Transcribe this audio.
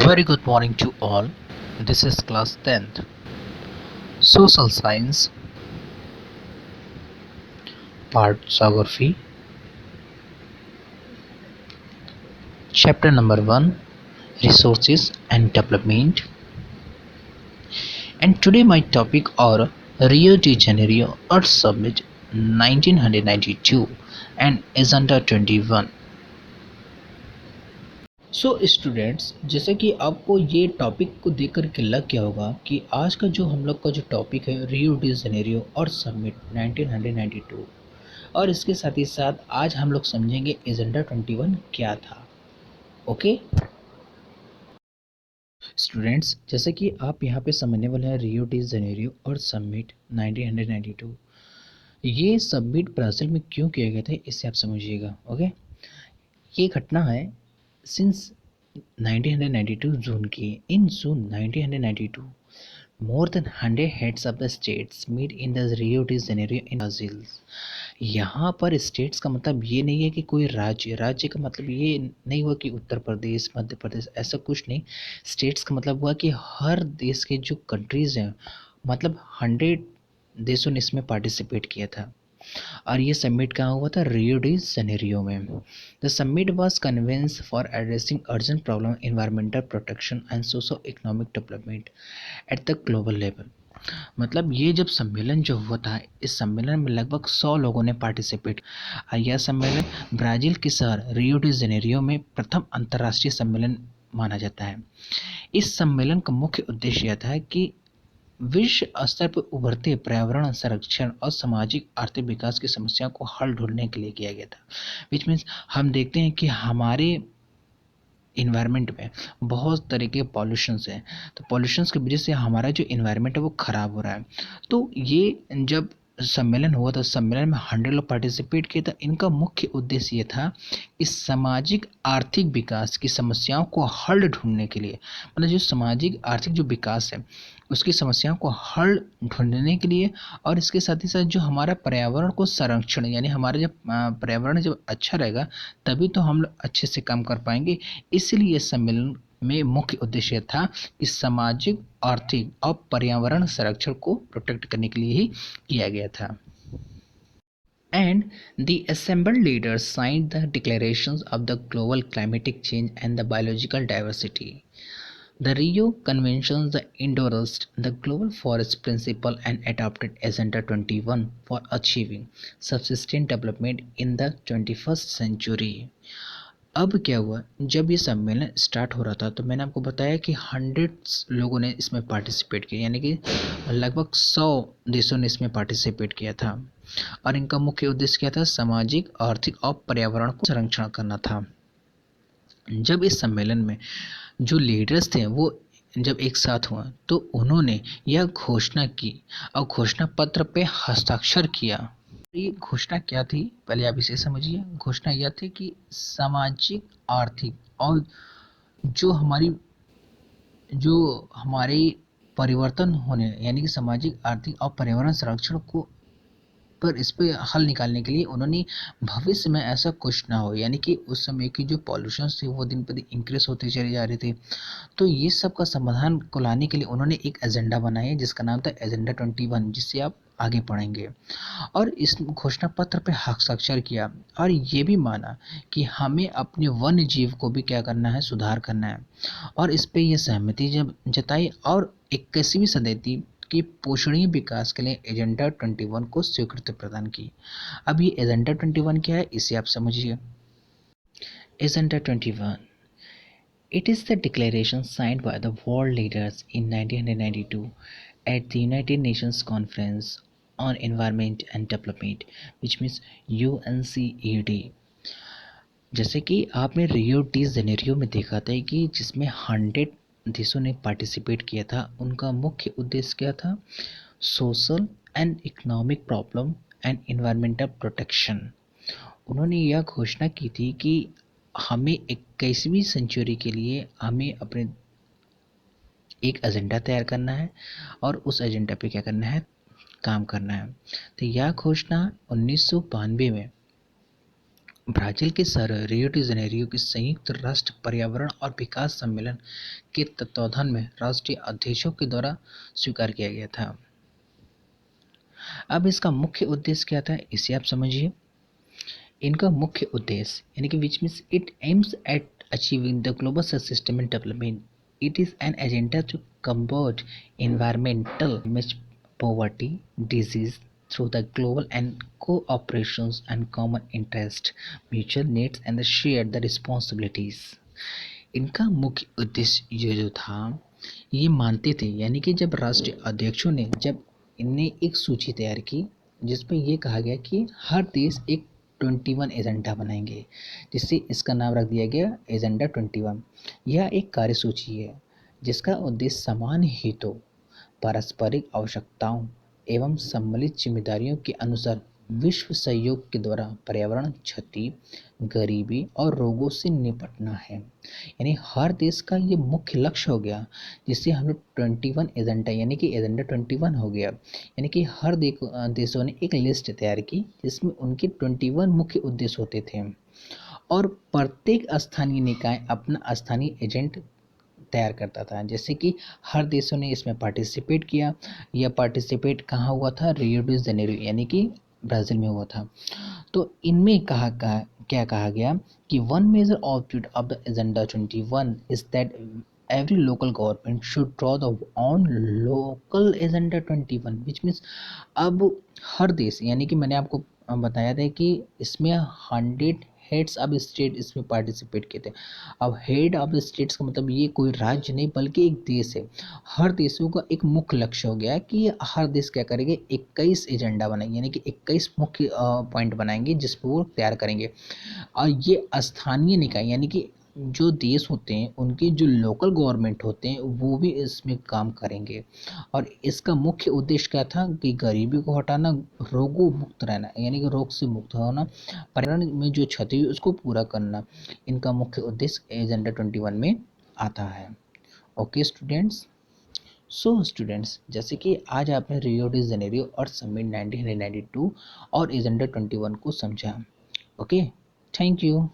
Very good morning to all. This is class 10th. Social Science, Part Geography, Chapter number 1, Resources and Development. And today my topic are Rio de Janeiro Earth Summit 1992 and Agenda 21. Students, जैसे कि आपको ये topic को देख कर के लग गया होगा कि आज का जो हम लोग का जो टॉपिक है रियो डी जेनेरियो और समिट 1992, और इसके साथ ही साथ आज हम लोग समझेंगे एजेंडा 21 क्या था। ओके स्टूडेंट्स, जैसे कि आप यहाँ पे समझने वाले हैं रियो डी जेनेरियो और समिट 1992। ये समिट ब्राज़ील में क्यों किया गया था इससे आप समझिएगा। ओके, ये घटना है सिंस 1992 जून की। इन जून 1992 more than 100 heads of the states meet in the Rio de Janeiro in Brazil। यहाँ पर स्टेट्स का मतलब ये नहीं है कि कोई राज्य का मतलब ये नहीं हुआ कि उत्तर प्रदेश, मध्य प्रदेश, ऐसा कुछ नहीं। स्टेट्स का मतलब हुआ कि हर देश के जो कंट्रीज हैं, मतलब 100 देशों ने इसमें पार्टिसिपेट किया था। और ये समिट कहाँ हुआ था? रियो डी जेनेरियो में। The summit was convened for addressing urgent problem environmental protection and socio economic development at the global level. मतलब ये जब सम्मेलन जो हुआ था, इस सम्मेलन में लगभग 100 लोगों ने पार्टिसिपेट। यह सम्मेलन ब्राज़ील के शहर रियो डी जेनेरियो में प्रथम अंतर्राष्ट्रीय सम्मेलन माना जाता है। इस सम्मेलन का मुख्य उद्देश्य यह था कि विश्व स्तर पर उभरते पर्यावरण संरक्षण और सामाजिक आर्थिक विकास की समस्याओं को हल ढूंढने के लिए किया गया था। विच मीन्स हम देखते हैं कि हमारे इन्वायरमेंट में बहुत तरह के पॉल्यूशंस हैं, तो पॉल्यूशंस की वजह से हमारा जो इन्वायरमेंट है वो ख़राब हो रहा है। तो ये जब सम्मेलन हुआ था, सम्मेलन में 100 लोग पार्टिसिपेट किए, था इनका मुख्य उद्देश्य ये था इस सामाजिक आर्थिक विकास की समस्याओं को हल ढूंढने के लिए, मतलब जो सामाजिक आर्थिक जो विकास है उसकी समस्याओं को हल ढूंढने के लिए, और इसके साथ ही साथ जो हमारा पर्यावरण को संरक्षण, यानी हमारा जब पर्यावरण जब अच्छा रहेगा तभी तो हम लोग अच्छे से काम कर पाएंगे। इसलिए इस सम्मेलन में मुख्य उद्देश्य था कि सामाजिक, आर्थिक और पर्यावरण संरक्षण को प्रोटेक्ट करने के लिए ही किया गया था। And the assembled leaders signed the declarations of the global climatic change and the biological diversity. The Rio Convention endorsed the Global Forest Principle and adopted Agenda 21 for achieving subsistence development in the 21st century। अब क्या हुआ, जब ये सम्मेलन start हो रहा था तो मैंने आपको बताया कि 100 लोगों ने इसमें पार्टिसिपेट किया, यानी कि लगभग 100 देशों ने इसमें पार्टिसिपेट किया था। और इनका मुख्य उद्देश्य क्या था? सामाजिक, आर्थिक और पर्यावरण को संरक्षण करना था। जब इस सम्मेलन में जो लीडर्स थे वो जब एक साथ हुआ तो उन्होंने यह घोषणा की और घोषणा पत्र पे हस्ताक्षर किया। ये घोषणा क्या थी, पहले आप इसे समझिए। घोषणा यह थी कि सामाजिक, आर्थिक और जो हमारे परिवर्तन होने, यानी कि सामाजिक, आर्थिक और पर्यावरण संरक्षण को पर इस पे हल निकालने के लिए उन्होंने भविष्य में ऐसा कुछ ना हो, यानी कि उस समय की जो पॉल्यूशन थी वो दिन पर दिन इंक्रीज होती चली जा रही थी। तो ये सब का समाधान को लाने के लिए उन्होंने एक एजेंडा बनाया जिसका नाम था एजेंडा 21, जिससे आप आगे पढ़ेंगे। और इस घोषणा पत्र पे हस्ताक्षर किया और ये भी माना कि हमें अपने वन्य जीव को भी क्या करना है, सुधार करना है। और इस पे ये सहमति जब जताई और 21वीं सदी की पोषणीय विकास के लिए एजेंडा 21 को स्वीकृति प्रदान की। अब ये एजेंडा 21 क्या है इसे आप समझिए। Agenda 21, it is the declaration signed by the world leaders in 1992 at the United Nations Conference on Environment and Development, which means UNCED। जैसे कि आपने रियो डी जेनेरियो में देखा था कि जिसमें 100 देशों ने पार्टिसिपेट किया था, उनका मुख्य उद्देश्य क्या था? Social and economic problem and environmental protection. उन्होंने यह घोषणा की थी कि हमें 21वीं सेंचुरी के लिए हमें अपने एक एजेंडा तैयार करना है और उस एजेंडा पे क्या करना है, काम करना है। तो यह घोषणा 1992 में ब्राज़ील के शहर रियो डी जनेरियो के संयुक्त राष्ट्र पर्यावरण और विकास सम्मेलन के तत्वावधान में राष्ट्रीय अध्यक्षों के द्वारा स्वीकार किया गया था। अब इसका मुख्य उद्देश्य क्या था इसे आप समझिए। इनका मुख्य उद्देश्य यानी कि which means it aims at achieving the global sustainable development. It is an agenda to combat environmental poverty, disease through the global and cooperations and common interest, mutual needs and the shared the responsibilities। इनका मुख्य उद्देश्य ये जो था, ये मानते थे यानी कि जब राष्ट्रीय अध्यक्षों ने जब इनने एक सूची तैयार की जिसमें ये कहा गया कि हर देश एक 21 एजेंडा बनाएंगे, जिससे इसका नाम रख दिया गया एजेंडा 21। यह एक कार्यसूची है जिसका उद्देश्य समान हितों, पारस्परिक आवश्यकताओं एवं सम्मिलित जिम्मेदारियों के अनुसार विश्व सहयोग के द्वारा पर्यावरण क्षति, गरीबी और रोगों से निपटना है। यानी हर देश का ये मुख्य लक्ष्य हो गया, जिससे हम लोग 21 एजेंडा यानी कि एजेंडा 21 हो गया। यानी कि हर देशों ने एक लिस्ट तैयार की जिसमें उनके 21 मुख्य उद्देश्य होते थे और प्रत्येक स्थानीय निकाय अपना स्थानीय एजेंट तैयार करता था। जैसे कि हर देशों ने इसमें पार्टिसिपेट किया। यह पार्टिसिपेट कहाँ हुआ था? रियो डी जनेरियो यानी कि ब्राज़ील में हुआ था। तो इनमें क्या कहा गया कि one major object of the agenda 21 is that every local government should draw the on local agenda 21 which means अब हर देश यानी कि मैंने आपको बताया था कि इसमें 100 हेड्स ऑफ स्टेट इसमें पार्टिसिपेट किए थे। अब हेड ऑफ स्टेट्स का मतलब ये कोई राज्य नहीं बल्कि एक देश है। हर देशों का एक मुख्य लक्ष्य हो गया कि ये हर देश क्या करेंगे 21 एजेंडा बनाएंगे यानी कि 21 मुख्य पॉइंट बनाएंगे जिस पर वो तैयार करेंगे। और ये स्थानीय निकाय यानी कि जो देश होते हैं उनके जो लोकल गवर्नमेंट होते हैं वो भी इसमें काम करेंगे। और इसका मुख्य उद्देश्य क्या था कि गरीबी को हटाना, रोगों मुक्त रहना यानी कि रोग से मुक्त होना, पर्यावरण में जो क्षति हुई उसको पूरा करना। इनका मुख्य उद्देश्य एजेंडा 21 में आता है। Okay students. सो स्टूडेंट्स, जैसे कि आज आपने रियो डी जेनेरियो और समिट 1992 और एजेंडा 21 को समझा। Okay, thank you.